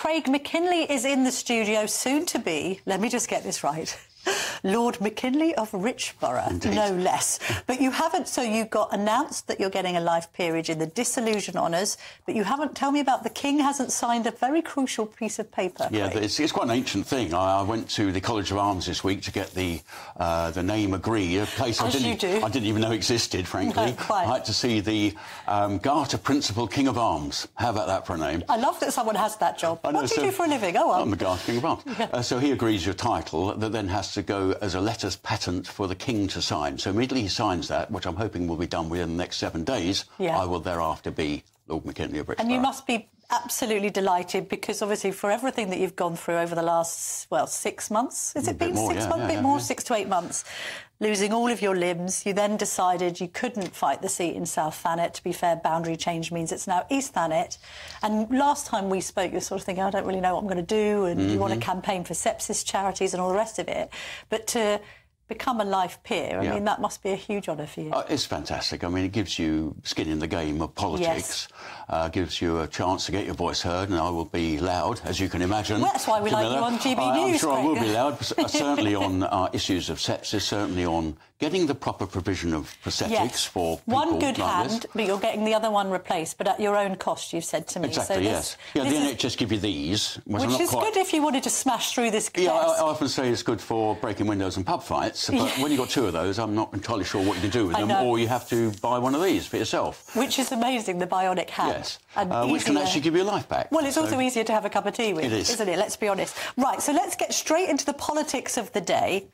Craig, McKinley is in the studio, soon to be, let me just get this right, Lord McKinley of Richborough, Indeed. no less. But you haven't, so you got announced that you're getting a life peerage in the Dissolution Honours, but you haven't, tell me about the King hasn't signed a very crucial piece of paper. Yeah, Craig. it's quite an ancient thing. I went to the College of Arms this week to get the name agreed, a place I didn't even know existed, frankly. No, quite. I had to see the Garter Principal King of Arms. How about that for a name? I love that someone has that job. I know, What do you do for a living? Oh, well. I'm the Garter King of Arms. Yeah. So he agrees your title, that then has to go as a letters patent for the King to sign. So immediately he signs that, which I'm hoping will be done within the next 7 days, yeah. I will thereafter be Lord McKinley of Richborough. And you must be absolutely delighted because, obviously, for everything that you've gone through over the last, well, 6 months, has it been 6 months? A bit more, 6 to 8 months, losing all of your limbs. You then decided you couldn't fight the seat in South Thanet. To be fair, boundary change means it's now East Thanet. And last time we spoke, you were sort of thinking, I don't really know what I'm going to do, and you want to campaign for sepsis charities and all the rest of it. But to become a life peer, I mean, that must be a huge honour for you. It's fantastic. I mean, it gives you skin in the game of politics, gives you a chance to get your voice heard, and I will be loud, as you can imagine. Well, that's why we like you on GB News. I'm sure I will be loud, certainly on issues of sepsis, certainly on getting the proper provision of prosthetics for people one good like hand, this. but you're getting the other one replaced, but at your own cost, you've said to me. Exactly, so yes. Yeah, the NHS give you these. Which is good if you wanted to smash through this desk. Yeah, I often say it's good for breaking windows and pub fights, but when you've got 2 of those, I'm not entirely sure what you can do with them, or you have to buy one of these for yourself. Which is amazing, the bionic hand. Yes, which can actually give you life back. Well, it's also easier to have a cup of tea with, isn't it? Let's be honest. Right, so let's get straight into the politics of the day.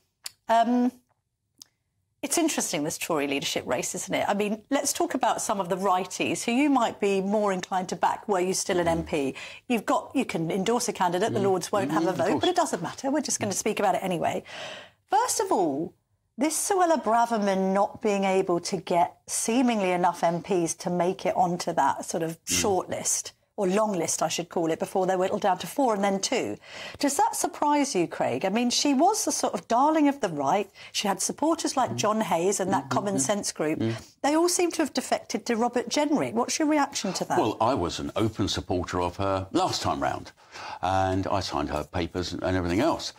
It's interesting, this Tory leadership race, isn't it? I mean, let's talk about some of the righties who you might be more inclined to back were you still an MP. You can endorse a candidate, the Lords won't have a vote, but it doesn't matter. We're just going to speak about it anyway. First of all, this Suella Braverman not being able to get seemingly enough MPs to make it onto that sort of short list, or long list, I should call it, before they whittled down to 4 and then 2. Does that surprise you, Craig? I mean, she was the sort of darling of the right. She had supporters like John Hayes and that Common Sense group. They all seem to have defected to Robert Jenrick. What's your reaction to that? Well, I was an open supporter of her last time round, and I signed her papers and everything else.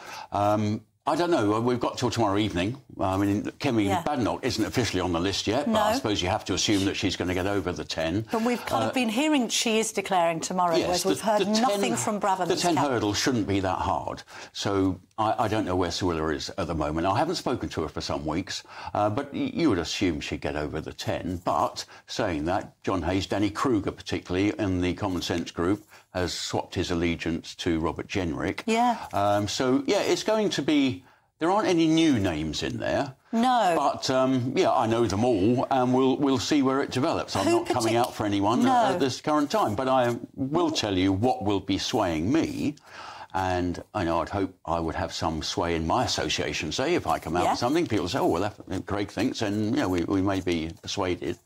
I don't know. We've got till tomorrow evening. I mean, Kemi Badenoch isn't officially on the list yet, but I suppose you have to assume that she's going to get over the 10. But we've kind of been hearing she is declaring tomorrow, whereas we've heard nothing from Braverman. The 10 hurdle shouldn't be that hard. So I don't know where Suella is at the moment. I haven't spoken to her for some weeks, but you would assume she'd get over the 10. But saying that, John Hayes, Danny Kruger particularly, in the Common Sense group, has swapped his allegiance to Robert Jenrick. Yeah. So, yeah, it's going to be... There aren't any new names in there. No. But, I know them all, and we'll see where it develops. I'm not coming out for anyone at this current time, but I will tell you what will be swaying me. And I know I'd hope I would have some sway in my association, say, if I come out with something. People say, oh, well, that Craig thinks, and, we may be persuaded.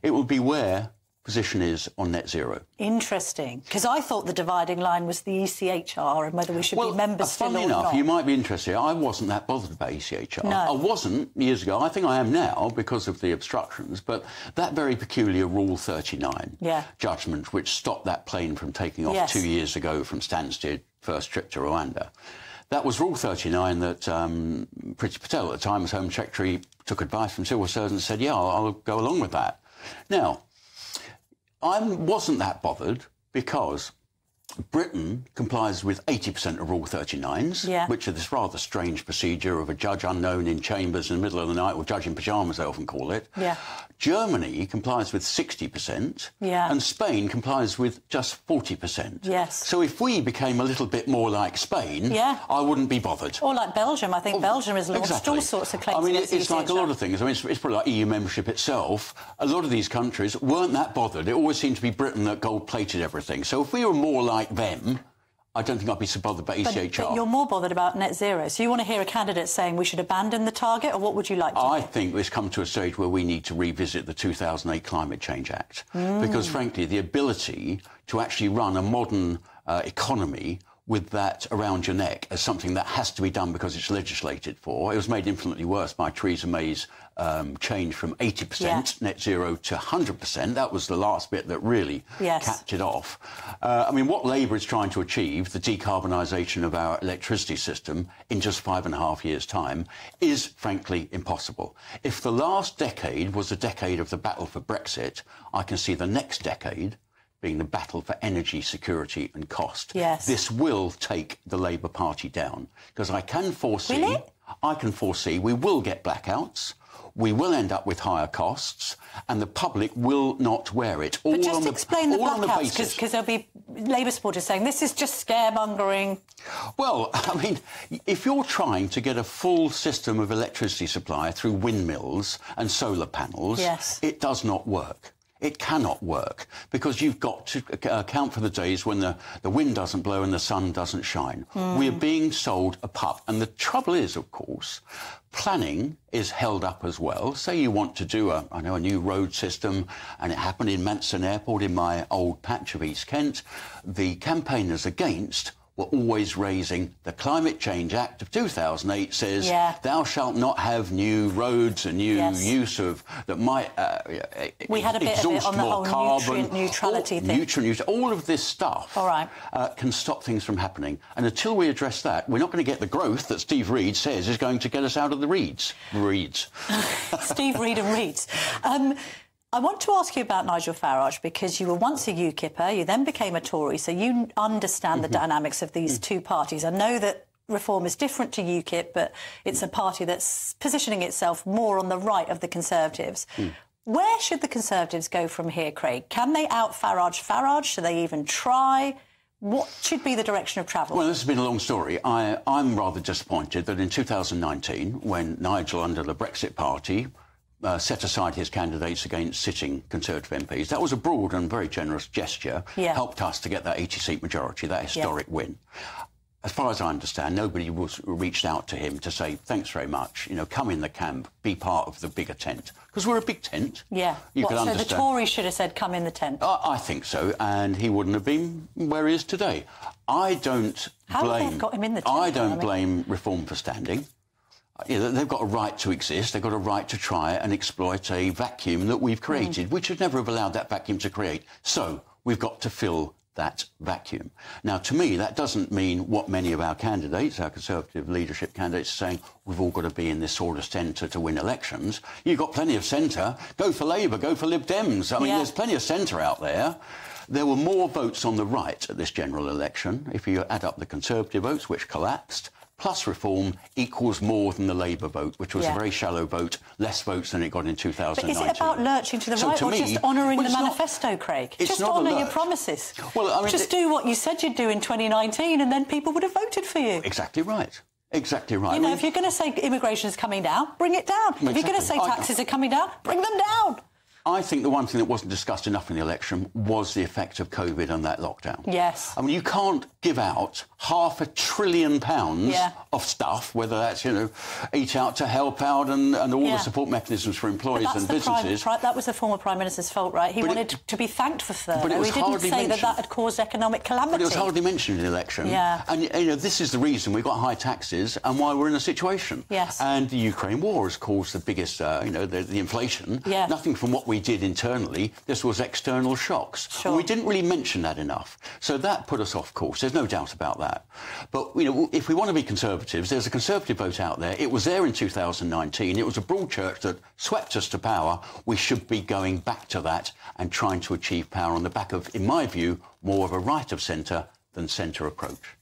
It will be where position is on net zero. Interesting, because I thought the dividing line was the ECHR and whether we should be members still or not. Funnily enough, you might be interested. I wasn't that bothered about ECHR. No. I wasn't years ago. I think I am now because of the obstructions, but that very peculiar Rule 39 judgment, which stopped that plane from taking off 2 years ago from Stansted, first trip to Rwanda. That was Rule 39 that Priti Patel, at the time as Home Secretary, took advice from civil servants and said, yeah, I'll go along with that. Now, I wasn't that bothered because Britain complies with 80% of Rule 39s, which are this rather strange procedure of a judge unknown in chambers in the middle of the night, or judge in pyjamas, they often call it. Germany complies with 60%, and Spain complies with just 40%. So if we became a little bit more like Spain, I wouldn't be bothered. Or like Belgium. I think Belgium has launched all sorts of claims. I mean, it's like a lot of things. I mean, it's probably like EU membership itself. A lot of these countries weren't that bothered. It always seemed to be Britain that gold-plated everything. So if we were more like them, I don't think I'd be so bothered about ECHR. But you're more bothered about net zero. So you want to hear a candidate saying we should abandon the target, or what would you like to do? I think we've come to a stage where we need to revisit the 2008 Climate Change Act. Because, frankly, the ability to actually run a modern economy with that around your neck as something that has to be done because it's legislated for. It was made infinitely worse by Theresa May's change from 80% net zero to 100%. That was the last bit that really capped it off. I mean, what Labour is trying to achieve, the decarbonisation of our electricity system in just 5.5 years' time, is frankly impossible. If the last decade was a decade of the battle for Brexit, I can see the next decade being the battle for energy security and cost. Yes. This will take the Labour Party down, because I can foresee... Really? I can foresee we will get blackouts, we will end up with higher costs, and the public will not wear it. But just explain the blackouts, because there'll be Labour supporters saying this is just scaremongering. Well, I mean, if you're trying to get a full system of electricity supply through windmills and solar panels, it does not work. It cannot work, because you've got to account for the days when the wind doesn't blow and the sun doesn't shine. We're being sold a pup. And the trouble is, of course, planning is held up as well. Say you want to do a new road system, and it happened in Manson Airport in my old patch of East Kent. The campaigners against were always raising the Climate Change Act of 2008 says thou shalt not have new roads and new use of that might we had a bit of it on the whole carbon, nutrient neutrality thing. All of this stuff can stop things from happening. And until we address that, we're not going to get the growth that Steve Reed says is going to get us out of the reeds. Steve Reed and Reeds. I want to ask you about Nigel Farage, because you were once a UKIPper, you then became a Tory, so you understand the dynamics of these two parties. I know that Reform is different to UKIP, but it's a party that's positioning itself more on the right of the Conservatives. Where should the Conservatives go from here, Craig? Can they out-Farage Farage? Should they even try? What should be the direction of travel? Well, this has been a long story. I'm rather disappointed that in 2019, when Nigel, under the Brexit Party, set aside his candidates against sitting Conservative MPs. That was a broad and very generous gesture, helped us to get that 80-seat majority, that historic win. As far as I understand, nobody reached out to him to say, thanks very much, come in the camp, be part of the bigger tent. Because we're a big tent. Yeah. So the Tories should have said, come in the tent? I think so, and he wouldn't have been where he is today. I don't blame Reform for standing. They've got a right to exist. They've got a right to try and exploit a vacuum that we've created. We should never have allowed that vacuum to create. So we've got to fill that vacuum. Now, to me, that doesn't mean what many of our candidates, our Conservative leadership candidates, are saying, we've all got to be in this sort of centre to win elections. You've got plenty of centre. Go for Labour, go for Lib Dems. I mean, there's plenty of centre out there. There were more votes on the right at this general election. If you add up the Conservative votes, which collapsed, plus Reform equals more than the Labour vote, which was a very shallow vote, less votes than it got in 2019. But is it about lurching to the right, or just honouring the manifesto, Craig? Just honour your promises. Well, I mean, just do what you said you'd do in 2019, and then people would have voted for you. Exactly right. Exactly right. If you're going to say immigration is coming down, bring it down. If you're going to say taxes are coming down, bring them down. I think the one thing that wasn't discussed enough in the election was the effect of COVID on that lockdown. Yes. I mean, you can't give out £500 billion of stuff, whether that's, Eat Out to Help Out and all the support mechanisms for employees and businesses. That was the former Prime Minister's fault, right? He wanted to be thanked for furlough. He didn't say that had caused economic calamity. But it was hardly mentioned in the election. Yeah. And, this is the reason we've got high taxes and why we're in a situation. Yes. And the Ukraine war has caused the biggest, the inflation. Yeah. Nothing from what we did internally. This was external shocks. Sure. And we didn't really mention that enough. So that put us off course. There's no doubt about that. But, if we want to be Conservatives, there's a Conservative vote out there. It was there in 2019. It was a broad church that swept us to power. We should be going back to that and trying to achieve power on the back of, in my view, more of a right of centre than centre approach.